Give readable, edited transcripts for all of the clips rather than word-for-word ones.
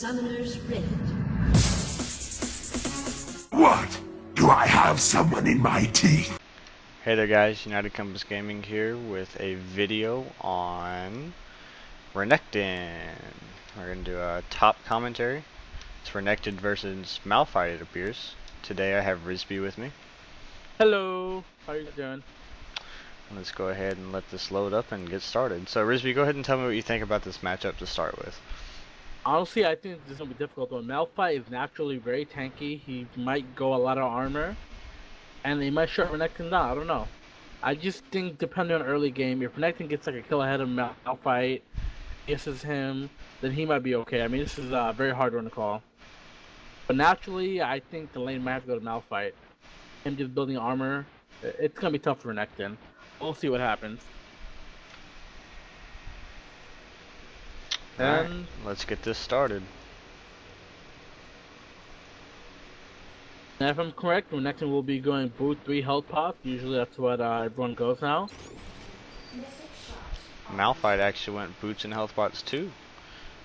Summoner's Rift. What? Do I have someone in my teeth? Hey there guys, UnitedCompassGaming here with a video on Renekton. We're going to do a top commentary. It's Renekton versus Malphite, it appears. Today I have Rizbe with me. Hello, how are you doing? Let's go ahead and let this load up and get started. So Rizbe, go ahead and tell me what you think about this matchup to start with. Honestly, I think this is going to be difficult though. Malphite is naturally very tanky. He might go a lot of armor, and they might shut Renekton down. I don't know. I just think depending on early game, if Renekton gets like a kill ahead of Malphite, misses him, then he might be okay. I mean, this is a very hard one to call. But naturally, I think the lane might have to go to Malphite. Him just building armor, it's going to be tough for Renekton. We'll see what happens. Alright, let's get this started. And if I'm correct, Renekton will be going boot 3 health pots. Usually that's what everyone goes now. Malphite actually went boots and health pots too.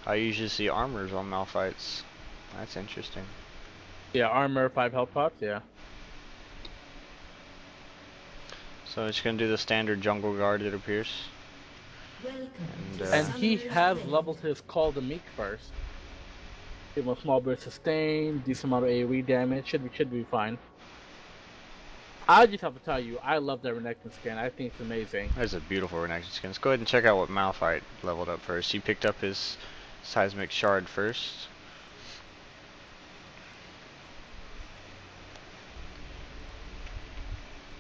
I usually see armors on Malphites. That's interesting. Yeah, armor, 5 health pots, yeah. So it's going to do the standard jungle guard, it appears. And he has leveled his Call to Meek first. Give him a small bit of sustain, decent amount of AoE damage, should be fine. I just have to tell you, I love that Renekton skin. I think it's amazing. There's a beautiful Renekton skin. Let's go ahead and check out what Malphite leveled up first. He picked up his seismic shard first.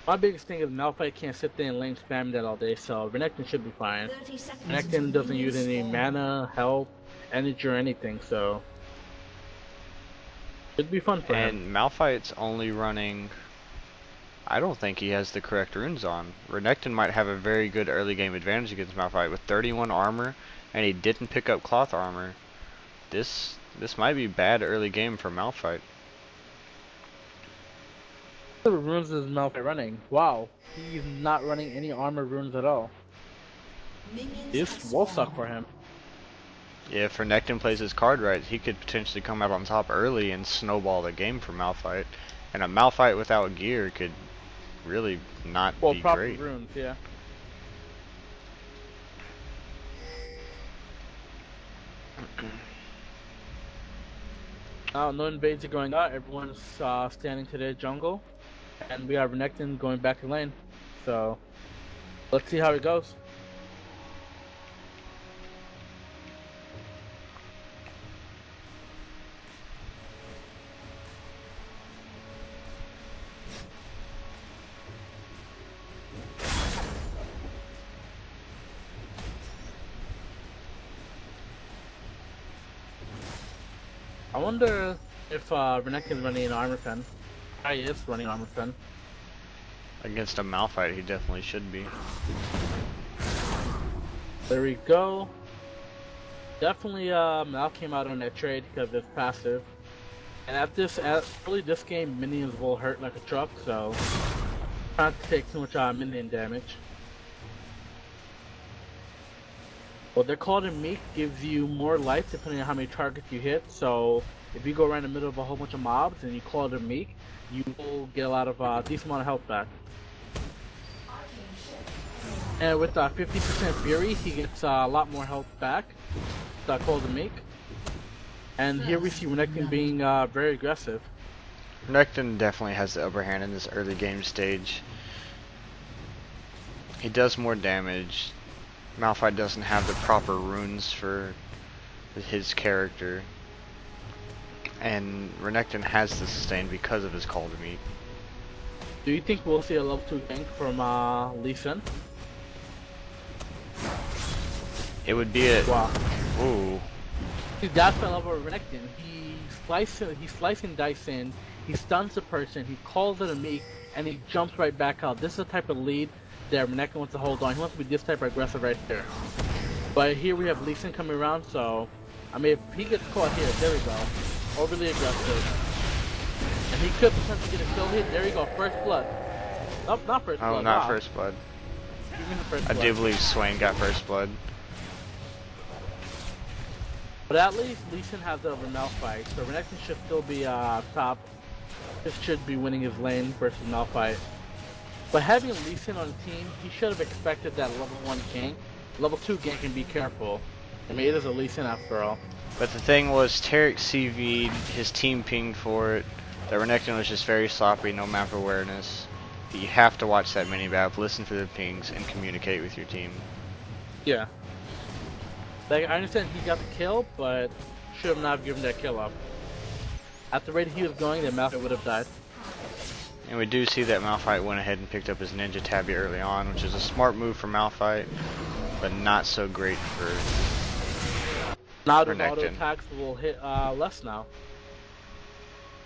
My biggest thing is Malphite can't sit there and lane spam that all day, so Renekton should be fine. Renekton doesn't use any mana, health, energy, or anything, so should be fun for him. And Malphite's only running... I don't think he has the correct runes on. Renekton might have a very good early game advantage against Malphite with 31 armor, and he didn't pick up cloth armor. This might be bad early game for Malphite. What sort of runes is Malphite running? Wow, he's not running any armor runes at all. This will suck for him. Yeah, if Renekton plays his card right, he could potentially come out on top early and snowball the game for Malphite. And a Malphite without gear could really not be proper great. Runes, yeah. No invades are going out. Everyone's standing to their jungle. And we have Renekton going back to lane. So, let's see how it goes. I wonder if Renekton's running an armor pen. He is running armor pen. Against a Malphite, he definitely should be. There we go. Definitely, Mal came out on that trade because it's passive. And early this game, minions will hurt like a truck, so not to take too much minion damage. Well, their Call to Meek gives you more life depending on how many targets you hit. So if you go around the middle of a whole bunch of mobs and you Call to Meek, you will get a lot of decent amount of health back. And with 50% Fury, he gets a lot more health back. That Call to Meek. And here we see Renekton being very aggressive. Renekton definitely has the upper hand in this early game stage. He does more damage. Malphite doesn't have the proper runes for his character. And Renekton has the sustain because of his Call to Meek. Do you think we'll see a level 2 gank from Lee Sin? It would be a... Wow. Ooh. That's the level of Renekton. He slices and dice in, he stuns the person, he calls it a Meek, and he jumps right back out. This is the type of lead that Renekton wants to hold on. He wants to be this type of aggressive right there. But here we have Lee Sin coming around, so... I mean, if he gets caught here, there we go. Overly aggressive. And he could potentially get a kill hit. There you go, first blood. Nope, not first blood. Oh, not first blood. Give me the first I blood. do believe Swain got first blood. But at least Lee Sin has it over Malphite, so Renekton should still be top. This should be winning his lane versus Malphite. But having Lee Sin on the team, he should have expected that level 1 gank. Level 2 gank can be careful. I mean, it is a Lee Sin after all. But the thing was, Tarek CV'd, his team pinged for it. The Renekton was just very sloppy, no map awareness. You have to watch that mini-map, listen for the pings, and communicate with your team. Yeah. Like, I understand he got the kill, but should have not given that kill up. At the rate he was going, the Malphite would have died. And we do see that Malphite went ahead and picked up his Ninja Tabby early on, which is a smart move for Malphite, but not so great for now the Renekton. auto attacks will hit less now.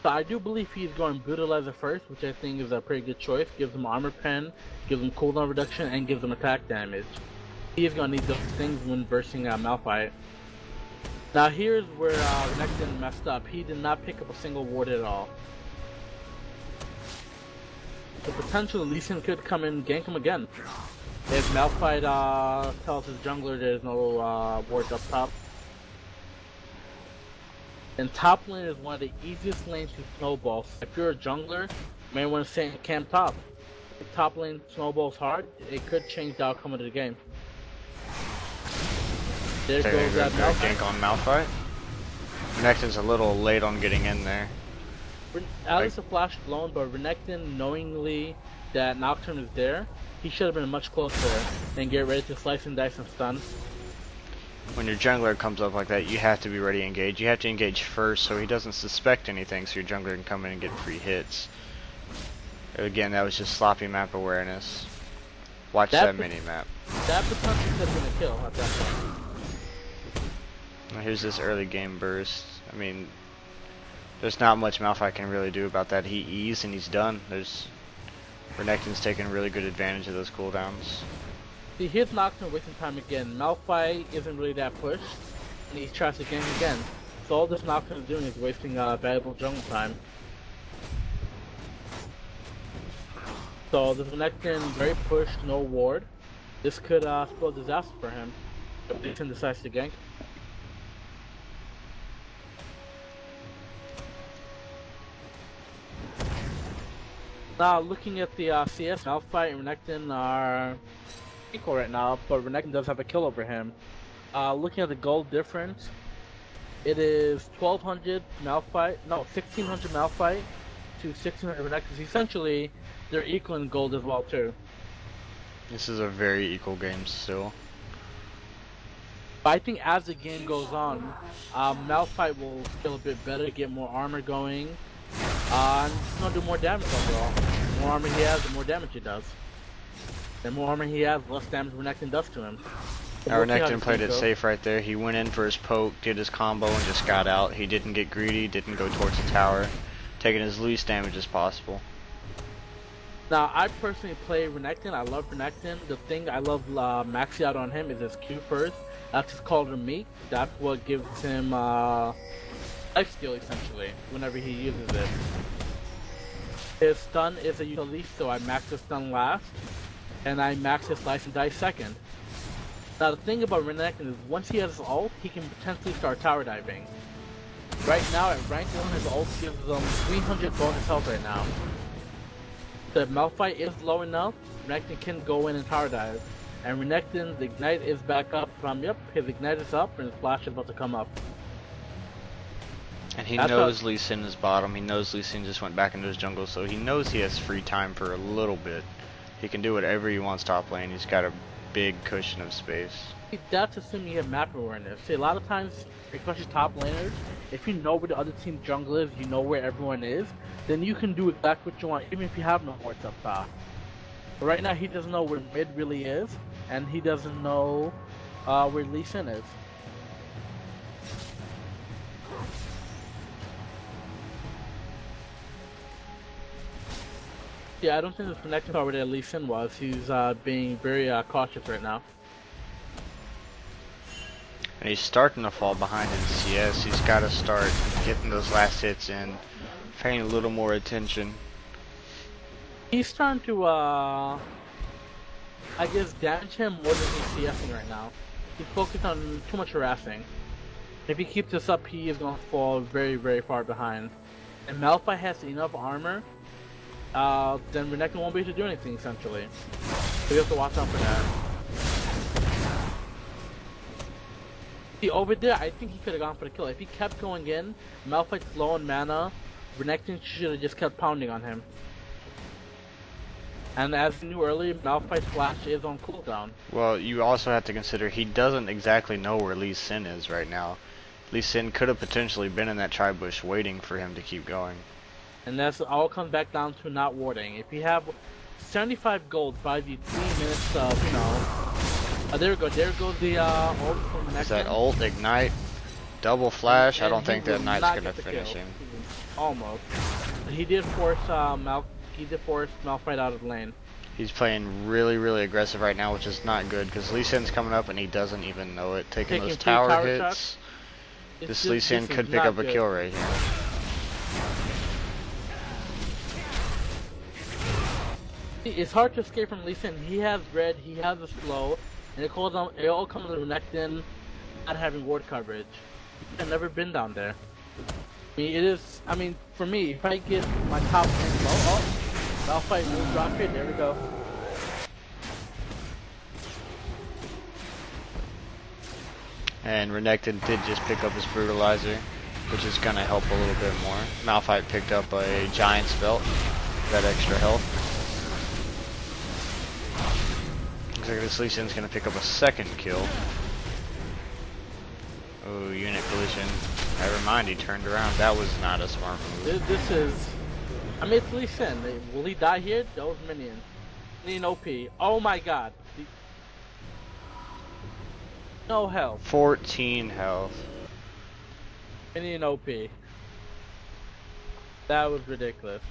So I do believe he's going Brutalizer first, which I think is a pretty good choice. Gives him armor pen, gives him cooldown reduction, and gives him attack damage. He is going to need those things when versing Malphite. Now here's where Renekton messed up. He did not pick up a single ward at all. The potential Lee Sin could come in and gank him again. If Malphite tells his jungler there's no wards up top. And top lane is one of the easiest lanes to snowball. If you're a jungler, you may want to stay in camp top. If top lane snowballs hard, it could change the outcome of the game. There goes that Malphite. Gank on Malphite. Renekton's a little late on getting in there. At least a flash blown, but Renekton, knowingly that Nocturne is there, he should have been much closer and get ready to slice and dice and stun. When your jungler comes up like that, you have to be ready to engage. You have to engage first so he doesn't suspect anything, so your jungler can come in and get free hits. Again, that was just sloppy map awareness. Watch that mini-map. That potentially could have been a kill at that point. Now here's this early game burst. I mean, there's not much Malphite can really do about that. He E's and he's done. Renekton's taking really good advantage of those cooldowns. See, here's Nocturne wasting time again. Malphite isn't really that pushed, and he tries to gank again. So all this Nocturne is doing is wasting valuable jungle time. So this Renekton, very pushed, no ward. This could spell disaster for him if Lee Sin decides to gank. Now looking at the CS, Malphite and Renekton are equal right now, but Renekton does have a kill over him. Looking at the gold difference, it is 1200 Malphite, no, 1600 Malphite to 1600 Renekton. Essentially, they're equal in gold as well too. This is a very equal game still. But I think as the game goes on, Malphite will feel a bit better, get more armor going, and he's gonna do more damage overall. The more armor he has, the more damage he does. The more armor he has, the less damage Renekton does to him. Now Renekton played it safe right there. He went in for his poke, did his combo, and just got out. He didn't get greedy, didn't go towards the tower, taking as least damage as possible. Now, I personally play Renekton. I love Renekton. The thing I love maxing out on him is his Q first. That's his call to meet. That's what gives him life steal essentially whenever he uses it. His stun is a utility, so I max his stun last, and I max his slice and dice second. Now the thing about Renekton is once he has his ult, he can potentially start tower diving. Right now at rank 1, his ult gives him 300 bonus health right now. So if Malphite is low enough, Renekton can go in and tower dive. And Renekton's ignite is back up from, yep, his ignite is up and his flash is about to come up. And he knows Lee Sin is bottom. He knows Lee Sin just went back into his jungle, so he knows he has free time for a little bit. He can do whatever he wants top lane. He's got a big cushion of space. That's assuming you have map awareness. See, a lot of times, especially top laners, if you know where the other team jungle is, you know where everyone is, then you can do exactly what you want, even if you have no wards up top. But right now, he doesn't know where mid really is, and he doesn't know where Lee Sin is. Yeah, I don't think this connection over there Lee Sin was. He's being very cautious right now. And he's starting to fall behind in CS. He's got to start getting those last hits in, paying a little more attention. He's starting to, I guess, damage him more than he's CSing right now. He's focused on too much harassing. If he keeps this up, he is going to fall very, very far behind. And Malphite has enough armor, then Renekton won't be able to do anything, essentially. So you have to watch out for that. See, over there, I think he could have gone for the kill. If he kept going in, Malphite's low on mana, Renekton should have just kept pounding on him. And as we knew earlier, Malphite's flash is on cooldown. Well, you also have to consider he doesn't exactly know where Lee Sin is right now. Lee Sin could have potentially been in that tri-bush waiting for him to keep going. And that's all comes back down to not warding. If you have 75 gold by the 3 minutes of, you know... there we go, there goes the ult from Renekton. Is that ult, ignite, double flash? And I don't think that Knight's gonna finish kill. him. Almost. He did force Malphite out of the lane. He's playing really, really aggressive right now, which is not good, because Lee Sin's coming up and he doesn't even know it. Taking those tower hits. Shots. This Lee Sin could pick up a kill right here. It's hard to escape from Lee Sin. He has red, he has a slow, and it all comes to Renekton not having ward coverage. I've never been down there. I mean, for me, if I get my top 10 low, Malphite move rocket, there we go. And Renekton did just pick up his brutalizer, which is gonna help a little bit more. Malphite picked up a giant's belt, that extra health. Looks like this Lee Sin's gonna pick up a second kill. Oh, unit collision. Never mind, he turned around. That was not a smart move. This is... I mean, it's Lee Sin. Will he die here? Those minions. Minion OP. Oh my god. No health. 14 health. Minion OP. That was ridiculous.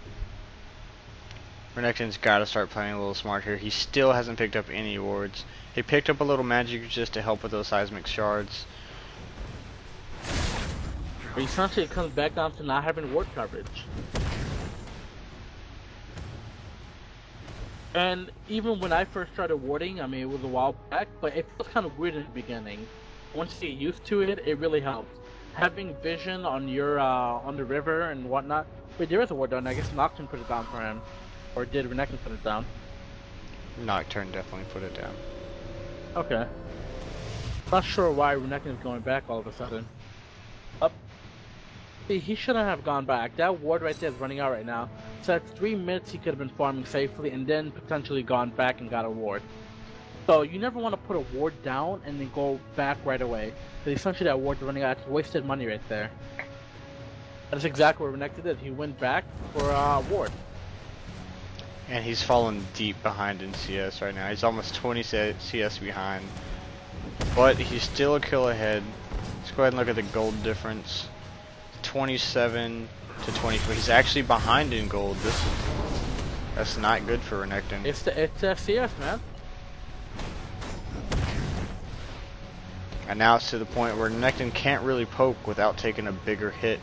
Renekton's gotta start playing a little smart here. He still hasn't picked up any wards. He picked up a little magic just to help with those seismic shards. But essentially it comes back down to not having ward coverage. And even when I first started warding, I mean it was a while back, but it was kind of weird in the beginning. Once you get used to it, it really helps. Having vision on your on the river and whatnot. Wait, there is a ward down. I guess Nocturne put it down for him. Or did Renekton put it down? Nocturne definitely put it down. Okay. Not sure why Renekton is going back all of a sudden. Up. See, he shouldn't have gone back. That ward right there is running out right now. So at 3 minutes he could have been farming safely and then potentially gone back and got a ward. So you never want to put a ward down and then go back right away. Because essentially that ward is running out. It's wasted money right there. That's exactly what Renekton did. He went back for a ward. And he's fallen deep behind in CS right now. He's almost 20 CS behind. But he's still a kill ahead. Let's go ahead and look at the gold difference. 27 to 23. He's actually behind in gold. That's not good for Renekton. It's CS, man. And now it's to the point where Renekton can't really poke without taking a bigger hit.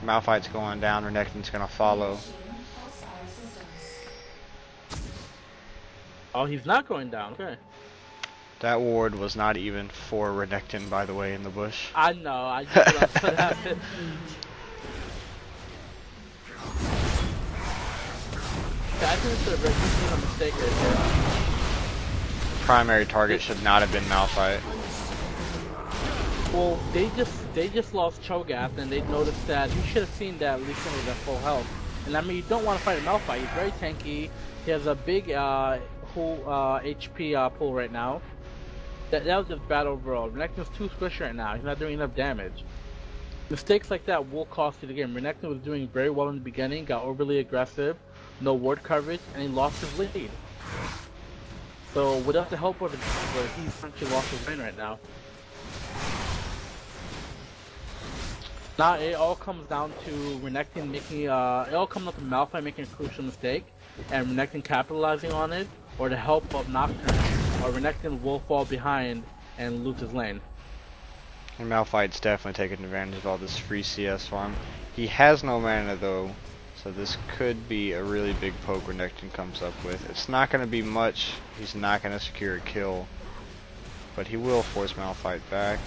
Malphite's going down, Renekton's gonna follow. Oh, he's not going down, okay. That ward was not even for Renekton, by the way, in the bush. I know, I just love what happened. I think it's a mistake right there. Primary target should not have been Malphite. Well, they just lost Cho'Gath, and they noticed that you should have seen that Lee Sin was at full health. And I mean, you don't want to fight a Malphite. He's very tanky. He has a big whole HP pool right now. That was just bad overall. Renekton's too squishy right now. He's not doing enough damage. Mistakes like that will cost you the game. Renekton was doing very well in the beginning, got overly aggressive, no ward coverage, and he lost his lead. So without the help of the jungler, he's essentially lost his lane right now. Now it all comes down to Renekton making it all comes down to Malphite making a crucial mistake, and Renekton capitalizing on it, or the help of Nocturne, or Renekton will fall behind and lose his lane. And Malphite's definitely taking advantage of all this free CS farm. He has no mana though, so this could be a really big poke Renekton comes up with. It's not going to be much. He's not going to secure a kill. but he will force Malphite back.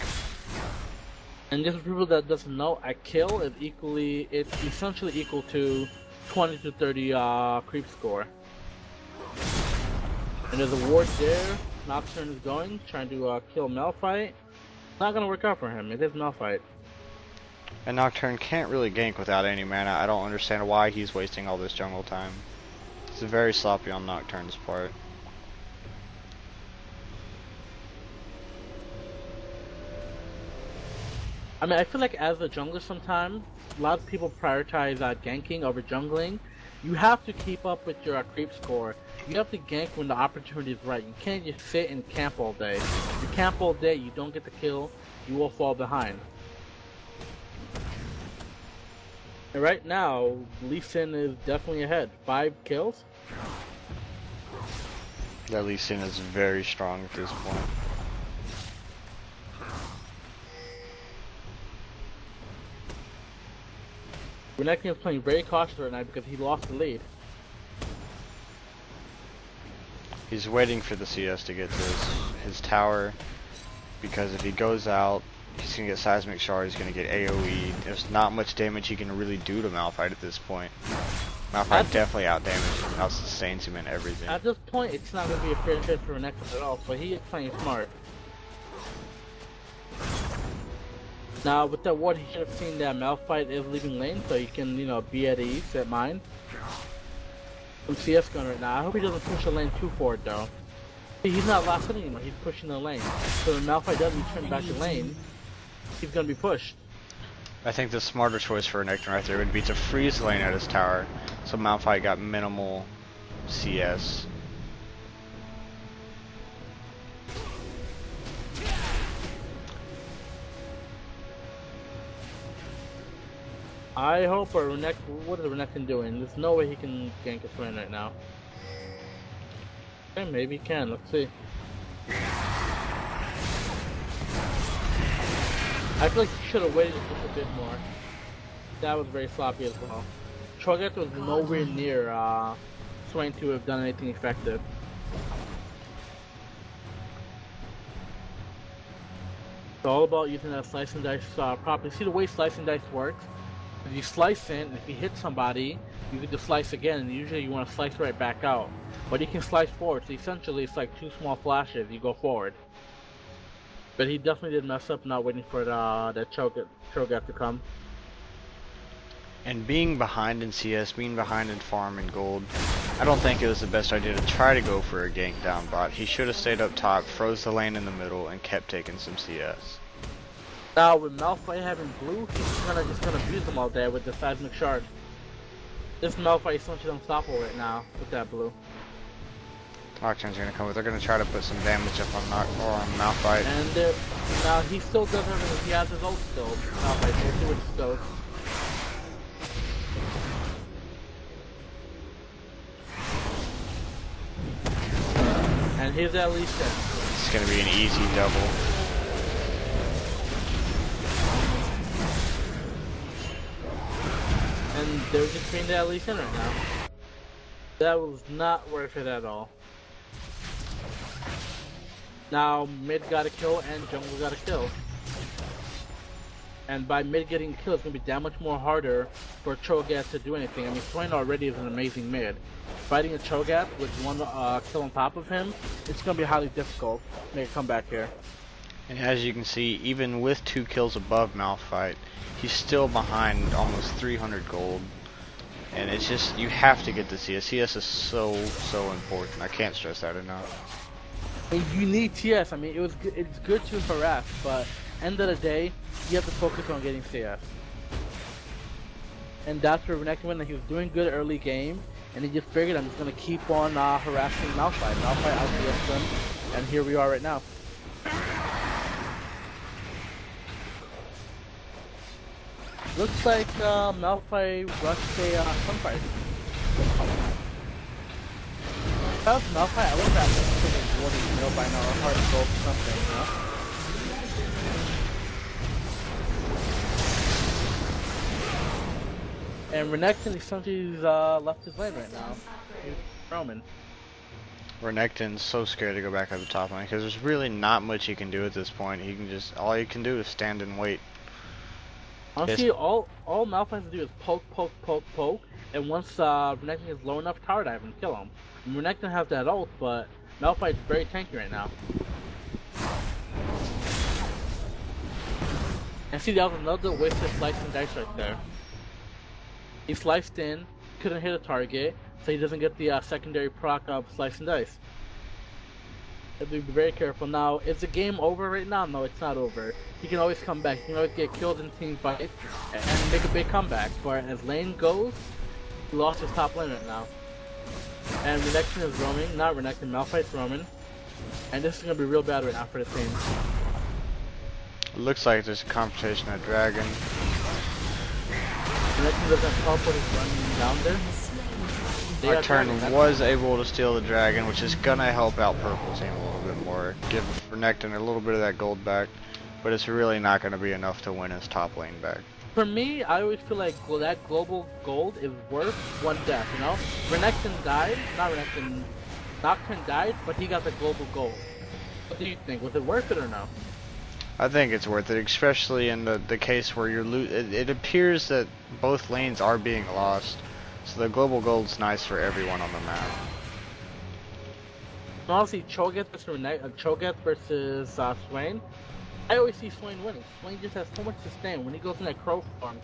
And just for people that doesn't know, a kill is it's essentially equal to 20 to 30 creep score. And there's a ward there. Nocturne is going, trying to kill Malphite. Not gonna work out for him. It is Malphite. And Nocturne can't really gank without any mana. I don't understand why he's wasting all this jungle time. It's very sloppy on Nocturne's part. I mean, I feel like as a jungler sometimes, a lot of people prioritize ganking over jungling. You have to keep up with your creep score. You have to gank when the opportunity is right. You can't just sit and camp all day. If you camp all day, you don't get the kill, you will fall behind. And right now, Lee Sin is definitely ahead. 5 kills. That Lee Sin is very strong at this point. Renekton is playing very cautious right now because he lost the lead. He's waiting for the CS to get to his tower, because if he goes out, he's going to get Seismic Shard, he's going to get AoE. There's not much damage he can really do to Malphite at this point. Malphite definitely out-damaged, out-sustains him in everything. At this point, it's not going to be a fair trade for Renekton at all, so he is playing smart. Now, with that ward, he should have seen that Malphite is leaving lane, so he can, you know, be at ease, at mine. Some CS going right now. I hope he doesn't push the lane too forward, though. He's not last hit anymore, he's pushing the lane. So when Malphite does return back to lane, he's going to be pushed. I think the smarter choice for Renekton right there would be to freeze the lane at his tower, so Malphite got minimal CS. I hope Renekton, what is Renekton doing? There's no way he can gank his lane right now. Okay, maybe he can, let's see. I feel like he should have waited just a bit more. That was very sloppy as well. Cho'Gath was nowhere near Swain to have done anything effective. It's all about using that slice and dice properly. See the way slice and dice works? If you slice in, if you hit somebody, you can just slice again, and usually you want to slice right back out. But you can slice forward, so essentially it's like 2 small flashes, you go forward. But he definitely did mess up not waiting for that Cho'Gath to come. And being behind in CS, being behind in farm and gold, I don't think it was the best idea to try to go for a gank down bot. He should have stayed up top, froze the lane in the middle, and kept taking some CS. Now with Malphite having blue, he's just gonna abuse them all day with the Seismic Shard. This Malphite is essentially unstoppable right now with that blue. Nocturne's gonna come. They're gonna try to put some damage up on Malphite. And now he still doesn't. He has his ult still. Malphite, we'll see what he goes. And here's that Lee Sin. It's gonna be an easy double. And they're just being that Lee Sin right now. That was not worth it at all. Now mid got a kill and jungle got a kill. And by mid getting a kill, it's going to be that much more harder for Cho'Gath to do anything. I mean, Swain already is an amazing mid. Fighting a Cho'Gath with one kill on top of him, it's going to be highly difficult to make a comeback here. And as you can see, even with 2 kills above Malphite, he's still behind almost 300 gold. And it's just, you have to get the CS. CS is so important. I can't stress that enough. I mean, you need TS. I mean, it's good to harass, but end of the day, you have to focus on getting CS. And that's where Renekton went. He was doing good early game, and he just figured, I'm just going to keep on harassing Malphite. Malphite out-CS them, and here we are right now. Looks like Malphite rushed a Sunfire. If I was Malphite, I would have got this Warden Mill by now, or Heart and Gold or something, you know? And Renekton essentially left his lane right now. He's Roman. Renekton's so scared to go back up the top lane because there's really not much he can do at this point. He can just all he can do is stand and wait. Honestly, all Malphite has to do is poke, poke, poke, poke, and once Renekton is low enough, tower dive and kill him. And Renekton has that ult, but Malphite's very tanky right now. And see, that was another wasted slice and dice right there. He sliced in, couldn't hit a target, so he doesn't get the secondary proc of slice and dice. Have to be very careful. Now, is the game over right now? No, it's not over. He can always come back. He can always get killed in team fights and make a big comeback. But as lane goes, he lost his top lane right now. And Renekton is roaming. Not Renekton, Malphite's roaming. And this is going to be real bad right now for the team. It looks like there's a confrontation at Dragon. Renekton doesn't teleport his running down there. Our turn was able to steal the dragon, which is gonna help out Purple team a little bit more. Give Renekton a little bit of that gold back, but it's really not gonna be enough to win his top lane back. For me, I always feel like that global gold is worth one death, you know? Renekton died, not Renekton, Nocturne died, but he got the global gold. What do you think? Was it worth it or no? I think it's worth it, especially in the case where you're it appears that both lanes are being lost. So the global gold's nice for everyone on the map. Honestly, Cho'Gath versus Swain. I always see Swain winning. Swain just has so much to stand. When he goes in that crow farm,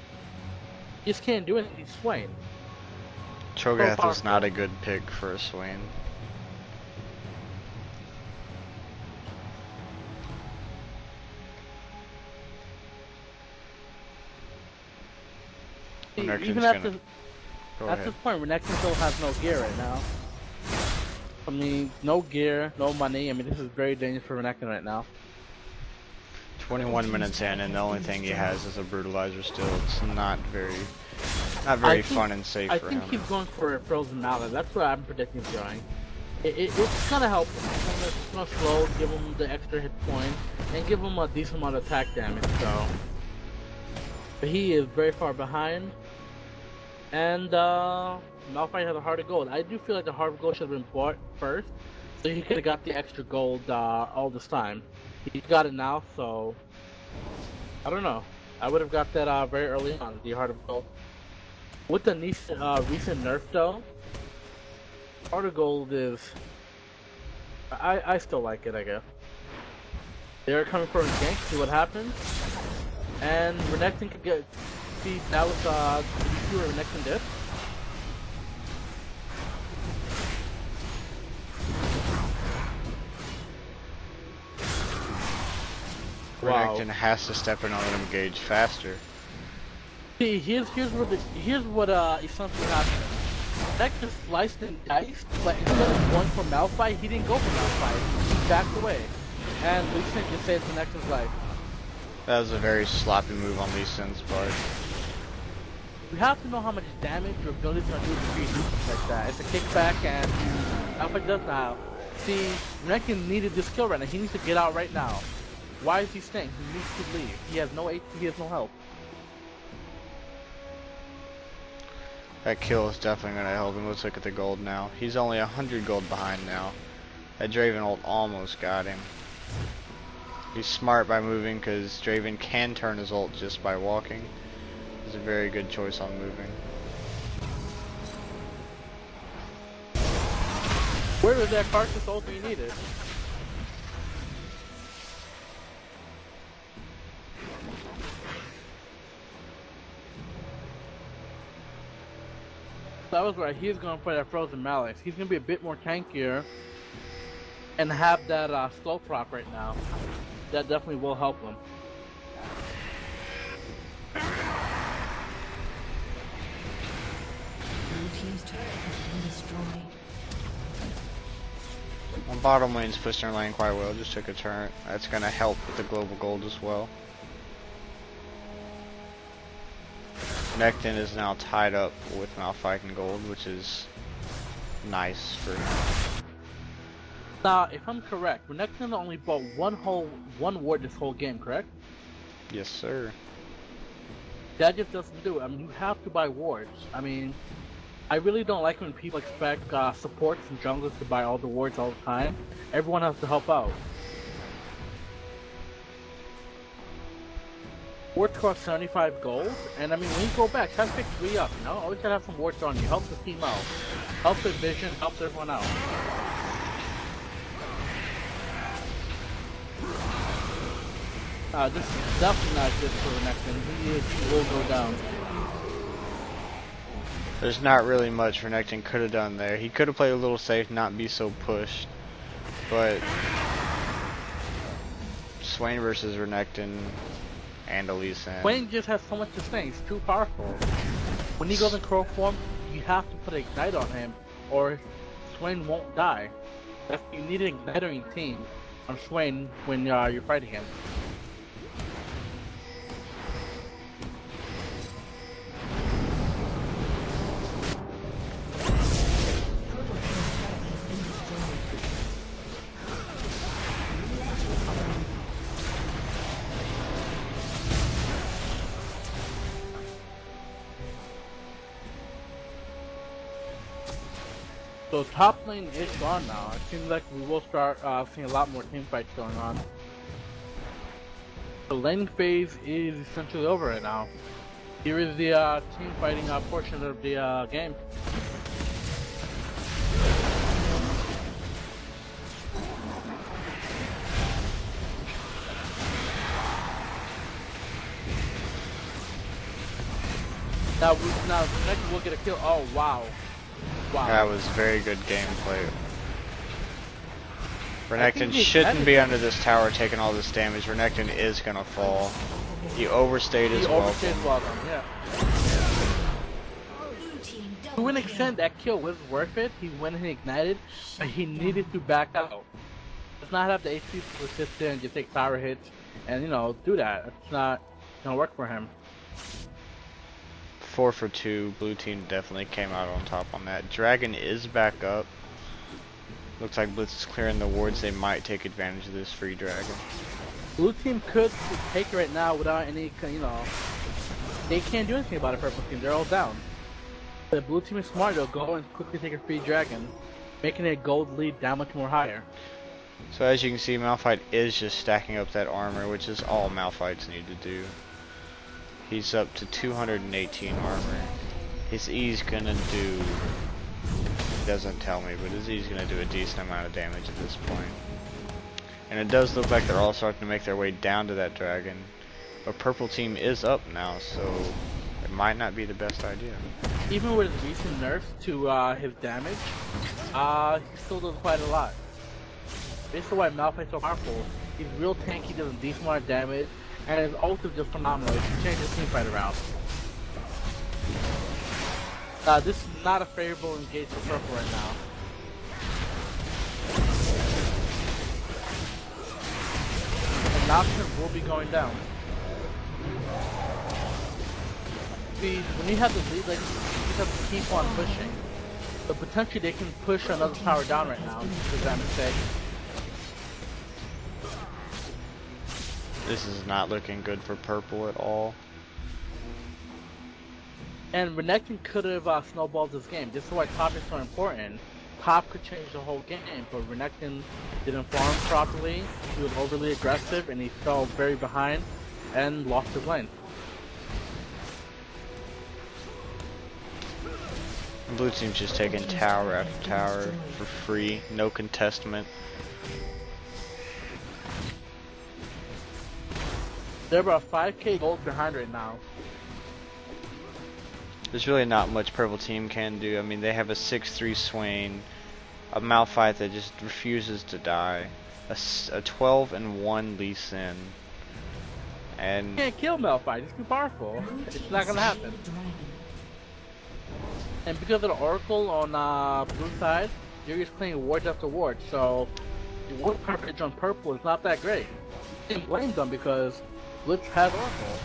he just can't do anything. He's Swain. Cho'Gath is not a good pick for a Swain. Even at this point, Renekton still has no gear right now. I mean, no gear, no money. I mean, this is very dangerous for Renekton right now. 21 minutes in, and the only thing he has is a brutalizer still. It's not very fun and safe for him. I think he's going for a frozen mallet. That's what I'm predicting he's going. It's gonna help him. It's gonna slow, give him the extra hit point, and give him a decent amount of attack damage. So, but he is very far behind. And Malphite has a heart of gold. I do feel like the heart of gold should have been bought first, so he could have got the extra gold all this time. He got it now, so I don't know. I would have got that very early on, the heart of gold. With the recent nerf though, heart of gold is I still like it, I guess. They're coming for a gank, see what happens, and Renekton could get. See, that was the DQ where Renekton did. Renekton has to step in on him engage faster. See, here's what essentially happened. Renekton sliced and diced, but instead of going for Malphite, he didn't go for Malphite. He backed away, and Lee Sin just saved Renekton's life. That was a very sloppy move on Lee Sin's part. You have to know how much damage your ability is going to do to treat nuisance like that. It's a kickback, and Malphite does now. See, Renekton needed this kill right now. He needs to get out right now. Why is he staying? He needs to leave. He has no HP, he has no help. That kill is definitely going to help him. Let's look at the gold now. He's only 100 gold behind now. That Draven ult almost got him. He's smart by moving because Draven can turn his ult just by walking. It's a very good choice on moving. Where is that Karthus ult you needed? That was right. He's going for that frozen mallet. He's going to be a bit more tankier and have that slow proc right now. That definitely will help him. On bottom lane's pushing their lane quite well, just took a turn. That's going to help with the global gold as well. Renekton is now tied up with Malphite and gold, which is nice for him. Now, if I'm correct, Renekton only bought one ward this whole game, correct? Yes, sir. That just doesn't do it. I mean, you have to buy wards. I mean, I really don't like when people expect supports and junglers to buy all the wards all the time. Everyone has to help out. Wards cost 75 gold, and I mean, when you go back, try to pick 3 up, you know? Always gotta have some wards on you. Help the team out. Help the vision, helps everyone out. This is definitely not good for Renekton. He will go down. There's not really much Renekton could have done there. He could have played a little safe, not be so pushed. But Swain versus Renekton and Elise. Swain just has so much to say. He's too powerful. When he goes in crow form, you have to put an ignite on him, or Swain won't die. You need an ignitering team on Swain when you're fighting him. So top lane is gone now. It seems like we will start seeing a lot more team fights going on. The laning phase is essentially over right now. Here is the team fighting portion of the game. Now next we'll get a kill. Oh wow. Wow. That was very good gameplay. Renekton shouldn't be under this tower taking all this damage. Renekton is gonna fall. He overstayed his welcome. Yeah. To an extent, that kill was worth it. He went and ignited, but he needed to back out. Does not have the HP to persist there and just take tower hits and, you know, do that. It's not gonna work for him. 4 for 2. Blue team definitely came out on top on that. Dragon is back up. Looks like Blitz is clearing the wards. They might take advantage of this free dragon. Blue team could take it right now without any, you know, they can't do anything about it. Purple team, they're all down. The blue team is smart. They'll go and quickly take a free dragon, making a gold lead that much more higher. So as you can see, Malphite is just stacking up that armor, which is all Malphites need to do. He's up to 218 armor. His E's gonna do, he doesn't tell me, but his E's gonna do a decent amount of damage at this point. And it does look like they're all starting to make their way down to that dragon. But purple team is up now, so it might not be the best idea. Even with his recent nerfs to his damage, he still does quite a lot. This is why Malphite's so powerful. He's real tanky, does a decent amount of damage, and his ult is just phenomenal. He can change the team fight around. This is not a favorable engage for purple right now. And Nocturne will be going down. See, when you have the lead, like, you just have to keep on pushing. But potentially they can push another tower down right now, with that mistake. This is not looking good for purple at all. And Renekton could have snowballed this game. This is why top is so important. Top could change the whole game, but Renekton didn't farm properly. He was overly aggressive, and he fell very behind and lost his lane. Blue team's just taking tower after tower for free, no contestment. They're about 5k gold behind right now. There's really not much purple team can do. I mean, they have a 6-3 Swain, a Malphite that just refuses to die, a 12-1 Lee Sin, and you can't kill Malphite. He's too powerful. It's not gonna happen. And because of the Oracle on blue side, you're just playing wards after wards, so the ward coverage on purple is not that great. You can blame them because Blitz has Oracle.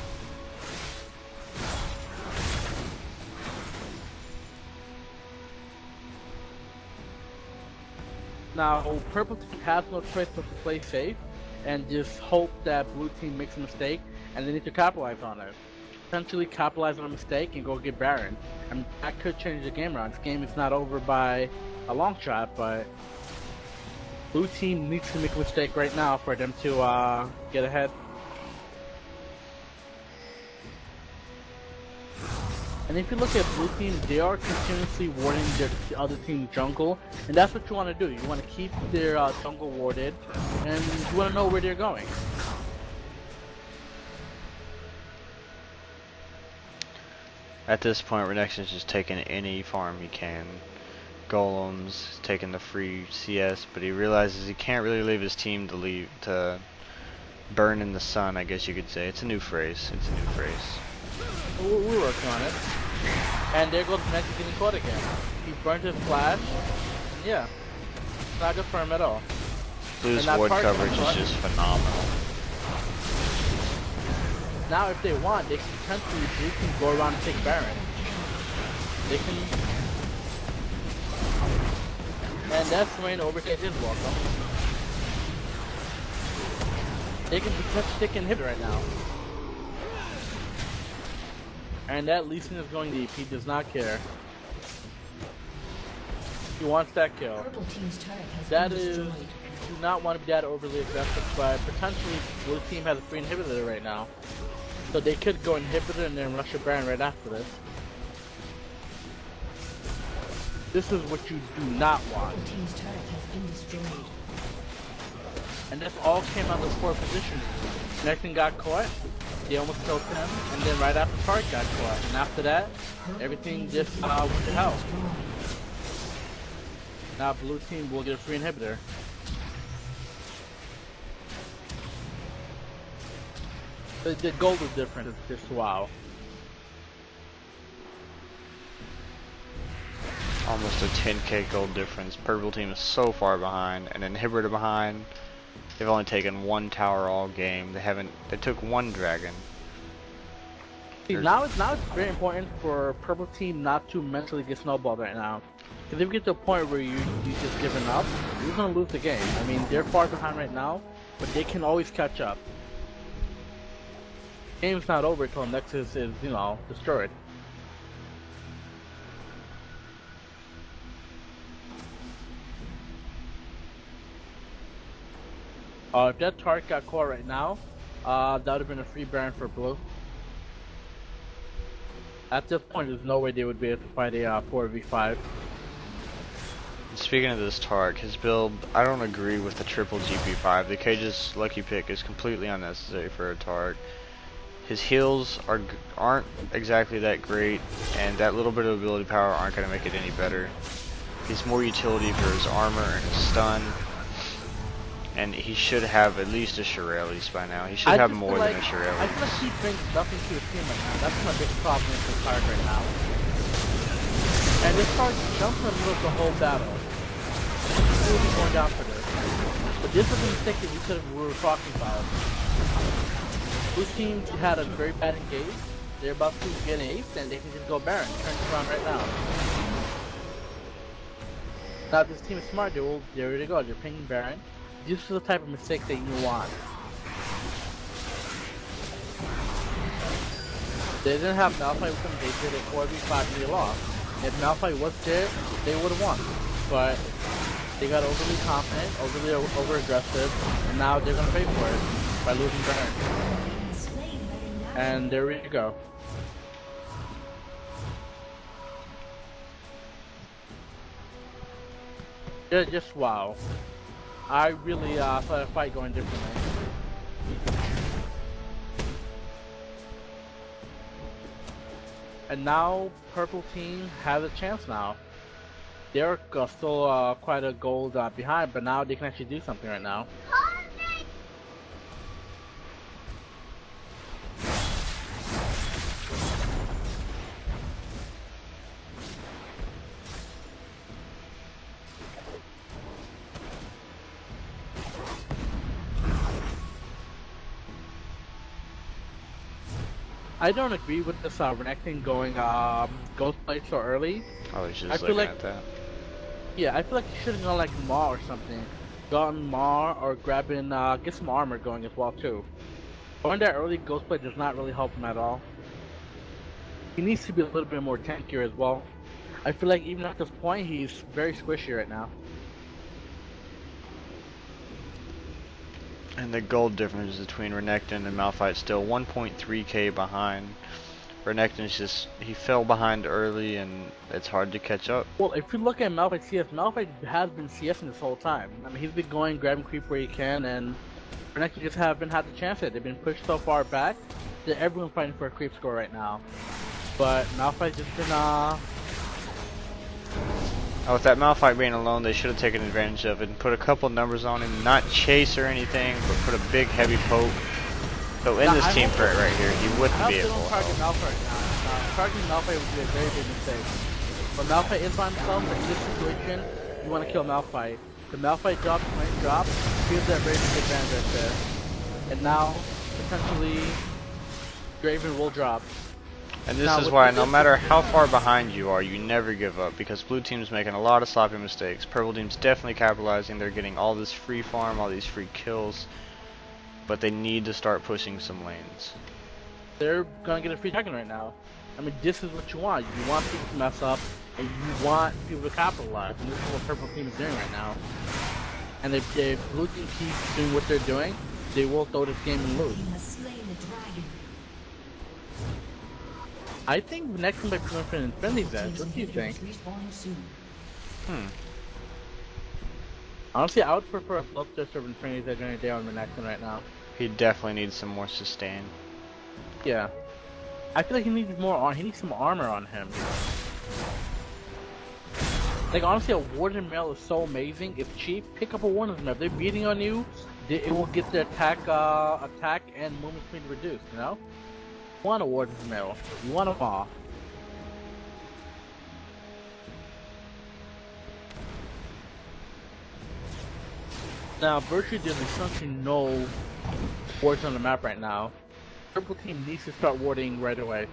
Now, purple team has no choice but to play safe and just hope that blue team makes a mistake, and they need to capitalize on it. Essentially capitalize on a mistake and go get Baron. And that could change the game around. This game is not over by a long shot, but blue team needs to make a mistake right now for them to get ahead. And if you look at blue team, they are continuously warding their other team's jungle, and that's what you want to do. You want to keep their jungle warded, and you want to know where they're going. At this point, Renekton's just taking any farm he can. Golems, taking the free CS, but he realizes he can't really leave his team to burn in the sun, I guess you could say. It's a new phrase. It's a new phrase. We're working on it. And there goes Renekton getting caught again. He burned his flash. Yeah. It's not good for him at all. Blue's ward coverage is just phenomenal. Now if they want, they can potentially blue team go around and take Baron. They can... And that's when overtake is welcome. They can potentially take inhibit right now. And that Lee Sin is going deep. He does not care. He wants that kill. That is... You do not want to be that overly aggressive, but potentially blue team has a free inhibitor right now. So they could go inhibitor and then rush a Baron right after this. This is what you do not want. Team's turret has been destroyed. And this all came out of the poor position. Renekton got caught, they almost killed him, and then right after Tark got caught. And after that, everything just went to hell. Now blue team will get a free inhibitor. The gold is different, it's just wow. Almost a 10k gold difference. Purple team is so far behind, and inhibitor behind. They've only taken one tower all game. They took one dragon. See, now it's very important for purple team not to mentally get snowballed right now. Because if you get to a point where you just giving up, you're gonna lose the game. I mean, they're far behind right now, but they can always catch up. Game's not over until Nexus is, you know, destroyed. If that Tark got caught right now, that would have been a free Baron for blue. At this point, there's no way they would be able to fight a 4v5. Speaking of this Tark, his build, I don't agree with the triple GP5. The Cage's lucky pick is completely unnecessary for a Tark. His heals aren't exactly that great, and that little bit of ability power aren't going to make it any better. He's more utility for his armor and his stun, and he should have at least a Shirelles by now. He should have more than a Shirelles. I feel like he brings nothing to his team right now. That's my big problem with this card right now. And this card jumps in the middle of the whole battle. He's really going down for this. But this is a mistake that we were talking about. Blue team had a very bad engage. They're about to get an ace, and they can just go Baron. Turn it around right now. Now this team is smart. There they go. They're pinging Baron. This is the type of mistake that you want. They didn't have Malphite with them. They did a 4v5 and they lost. If Malphite was there, they would have won. But they got overly confident, overly over-aggressive, and now they're gonna pay for it by losing Baron. And there we go. Yeah, just wow. I really thought the fight going differently. And now purple team has a chance now. They're still quite a gold behind, but now they can actually do something right now. I don't agree with this Renekton going Ghost Blade so early. I was just looking at that. Yeah, I feel like you should have gone like Maw or something. Gotten Maw or grabbing, get some armor going as well too. Going that early Ghost Blade does not really help him at all. He needs to be a little bit more tankier as well. I feel like even at this point, he's very squishy right now. And the gold difference between Renekton and Malphite still 1.3k behind. Renekton's just, he fell behind early and it's hard to catch up. Well, if you look at Malphite CS, Malphite has been CSing this whole time. I mean, he's been going, grabbing creep where he can, and Renekton just haven't had the chance yet. They've been pushed so far back that everyone's fighting for a creep score right now. But Malphite just been, Oh, with that Malphite being alone, they should have taken advantage of it and put a couple numbers on him. Not chase or anything, but put a big heavy poke. So in this team fight right here, he wouldn't be able to target Malphite now. Targeting Malphite would be a very big mistake. When Malphite is by himself, in this situation, you want to kill Malphite. The Malphite drops, when it drops, feels that very big advantage right there. And now, potentially, Draven will drop. And this is why no matter how far behind you are, you never give up, because blue team's making a lot of sloppy mistakes. Purple team's definitely capitalizing. They're getting all this free farm, all these free kills, but they need to start pushing some lanes. They're gonna get a free dragon right now. I mean, this is what you want. You want people to mess up, and you want people to capitalize. And this is what purple team is doing right now. And if blue team keeps doing what they're doing, they will throw this game and lose. I think Renekton might be going for an Infinity's Edge. What do you think? Honestly, I would prefer a Flip Test over Infinity's Edge any day on Renekton right now. He definitely needs some more sustain. Yeah. I feel like he needs more armor. He needs some armor on him. Like, honestly, a Warden Mail is so amazing. It's cheap. Pick up a Warden Mail. If they're beating on you, it will get their attack and movement speed reduced, you know? You want a Warden's Mail. You want them all. Now, Virtue did essentially no wards on the map right now. Purple team needs to start warding right away.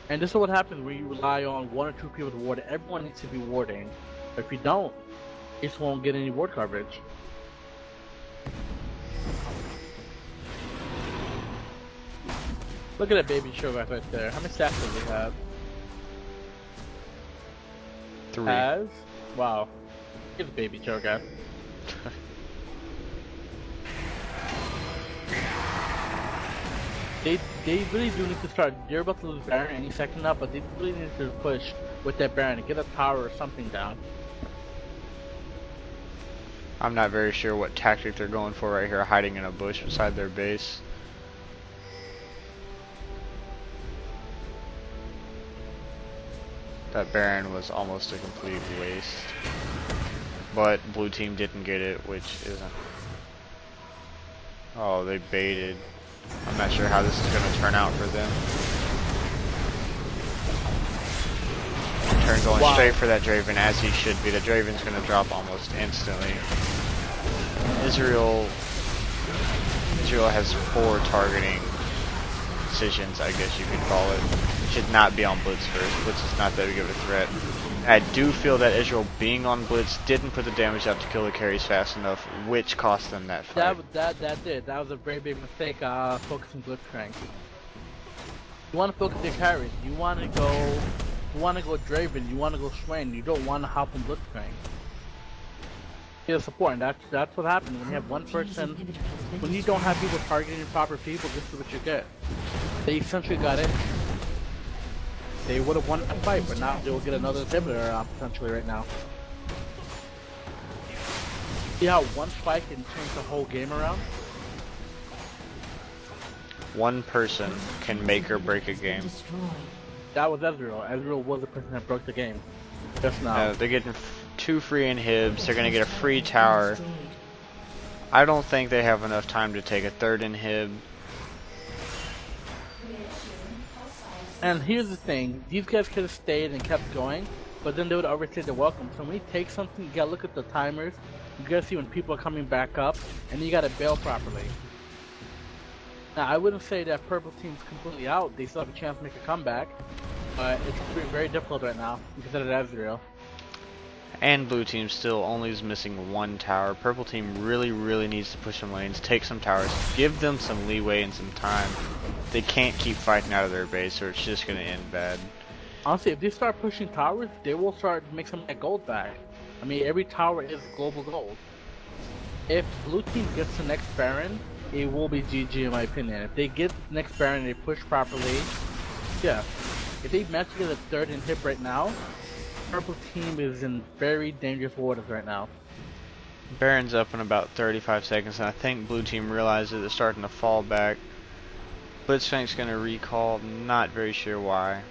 And this is what happens when you rely on one or two people to ward. Everyone needs to be warding. But if you don't, you just won't get any ward coverage. Look at that baby Shogat right there. How many stacks does he have? 3. Has? Wow. Give the baby Shogat. They really do need to start. They're about to lose Baron any second now, but they really need to push with that Baron and get a tower or something down. I'm not very sure what tactic they're going for right here, hiding in a bush beside their base. That Baron was almost a complete waste. But blue team didn't get it, which isn't... Oh, they baited. I'm not sure how this is going to turn out for them. Turn going straight for that Draven, as he should be. The Draven's going to drop almost instantly. Israel has 4 targeting decisions, I guess you could call it. Should not be on Blitz first. Blitz is not that big of a threat. I do feel that Israel being on Blitz didn't put the damage out to kill the carries fast enough, which cost them that fight. That did. That was a very big mistake, focusing Blitzcrank. You want to focus your carries. You want to go Draven. You want to go Swain. You don't want to hop on Blitzcrank. Get a support, and that's what happens when you have one person. When you don't have people targeting proper people, this is what you get. They essentially got it. They would have won the fight, but now they will get another inhibitor potentially right now. See how one fight can change the whole game around? One person can make or break a game. That was Ezreal. Ezreal was the person that broke the game. Just now. They're getting 2 free inhibs. They're going to get a free tower. I don't think they have enough time to take a 3rd inhib. And here's the thing, these guys could have stayed and kept going, but then they would overstay their welcome. So when you take something, you gotta look at the timers, you gotta see when people are coming back up, and you gotta bail properly. Now, I wouldn't say that purple team's completely out, they still have a chance to make a comeback, but it's very difficult right now because of Ezreal. And blue team still only is missing one tower. Purple team really needs to push some lanes, take some towers, give them some leeway and some time. They can't keep fighting out of their base or it's just going to end bad. Honestly, if they start pushing towers, they will start to make some of that gold back. I mean, every tower is global gold. If blue team gets the next Baron, it will be GG in my opinion. If they get the next Baron and they push properly, yeah. If they manage to get a third inhib right now, purple team is in very dangerous waters right now. Baron's up in about 35 seconds, and I think blue team realizes they're starting to fall back. Blitzcrank's going to recall, not very sure why.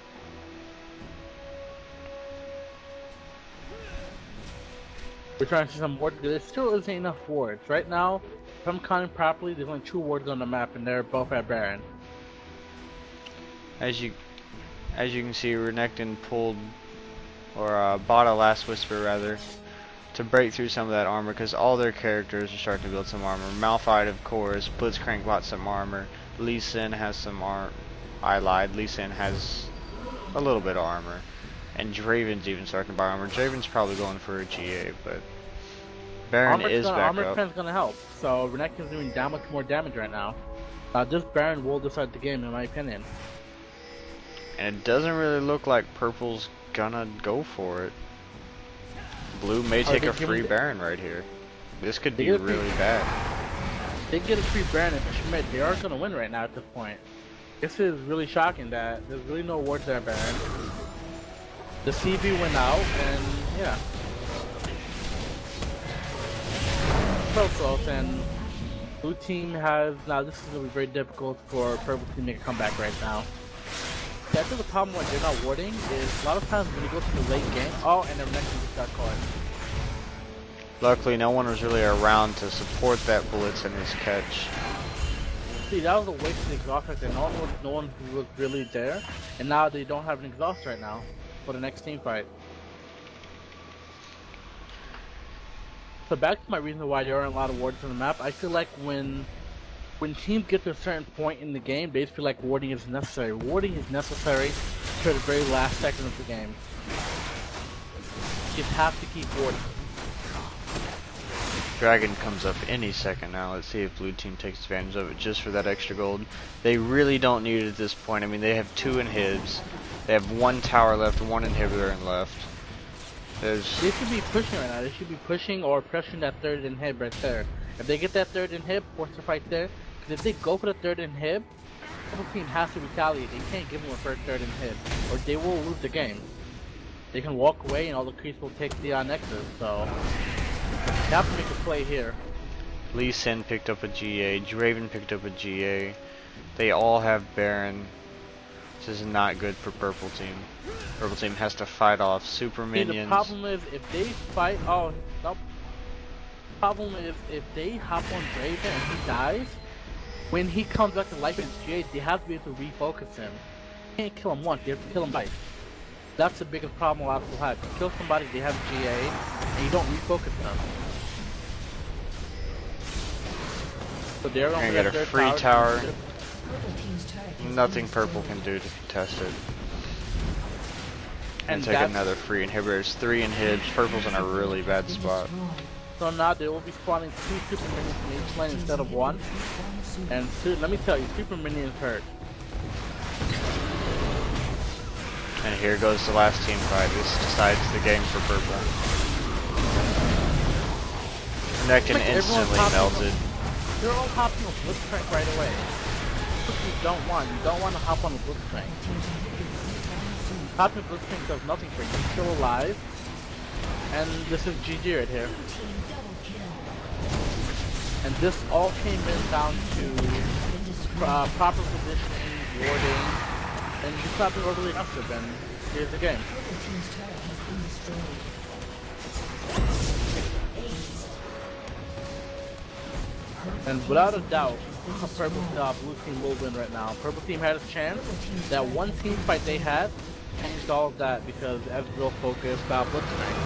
We're trying to see some wards. There still isn't enough wards. Right now, if I'm counting properly, there's only 2 wards on the map, and they're both at Baron. As you can see, Renekton pulled, or bought a Last Whisper rather, to break through some of that armor, because all their characters are starting to build some armor. Malphite, of course, Blitzcrank bought some armor, Lee Sin has some armor. I lied, Lee Sin has a little bit of armor. And Draven's even starting to buy armor. Draven's probably going for a GA, but Baron is back Armor up. Defense gonna help, so Renekton's doing that much more damage right now. This Baron will decide the game, in my opinion. And it doesn't really look like Purple's gonna go for it. Blue may take a free Baron right here. This could be really bad. They get a free Baron and push mid. They are gonna win right now at this point. This is really shocking that there's really no wards there, Baron. The CV went out, and yeah. So close, and blue team has, now this is going to be very difficult for purple team to make a comeback right now. I think the problem when they're not warding is a lot of times when you go to the late game, oh, and their next just got caught. Luckily, no one was really around to support that blitz in his catch. See, that was a waste of the exhaust right there. No one was really there, and now they don't have an exhaust right now for the next team fight. So back to my reason why there aren't a lot of wards on the map, I feel like when teams get to a certain point in the game, they feel like warding is necessary. Warding is necessary to the very last second of the game. You have to keep warding. Dragon comes up any second now. Let's see if blue team takes advantage of it just for that extra gold. They really don't need it at this point. I mean, they have 2 inhibs. They have 1 tower left, 1 inhibitor left. They should be pushing right now. They should be pushing or pressuring that 3rd inhib right there. If they get that 3rd inhib, force the fight there. Because if they go for the 3rd inhib, the other team has to retaliate. They can't give them a 3rd inhib, or they will lose the game. They can walk away and all the creeps will take the Nexus, so they have to make a play here. Lee Sin picked up a GA, Draven picked up a GA. They all have Baron. This is not good for purple team. Purple team has to fight off super minions. The problem is if they fight, oh, no. Problem is if they hop on Draven and he dies, when he comes back to life in GA, they have to be able to refocus him. You can't kill him once, you have to kill him twice. That's the biggest problem a lot of people have. You kill somebody, they have GA, and you don't refocus them. So they're gonna get a free tower. Nothing purple can do to contest it. And take another free inhibitor. It's 3 inhibs. Purple's in a really bad spot. So now they will be spawning 2 super minions in each lane instead of 1. And let me tell you, super minions hurt. And here goes the last team fight. This decides the game for purple. Renekton instantly melted. They're all hopping on Blitzcrank right away. You don't want to hop on the Blitzcrank. Hopping Blitzcrank does nothing for you. You're still alive. And this is GG right here. And this all came in down to proper positioning, warding, and just not being overly aggressive, and here's the game. And without a doubt, blue team will win right now. Purple team had a chance. That one team fight they had changed all of that because Ezreal focused Blitzcrank.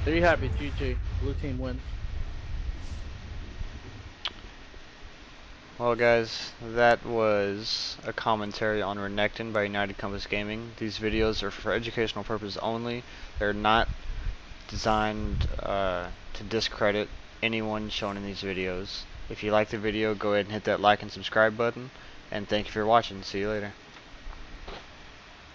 There you have it, GG. Blue team wins. Well guys, that was a commentary on Renekton by United Compass Gaming. These videos are for educational purposes only. They're not designed to discredit anyone shown in these videos. If you like the video, go ahead and hit that like and subscribe button. And thank you for watching. See you later.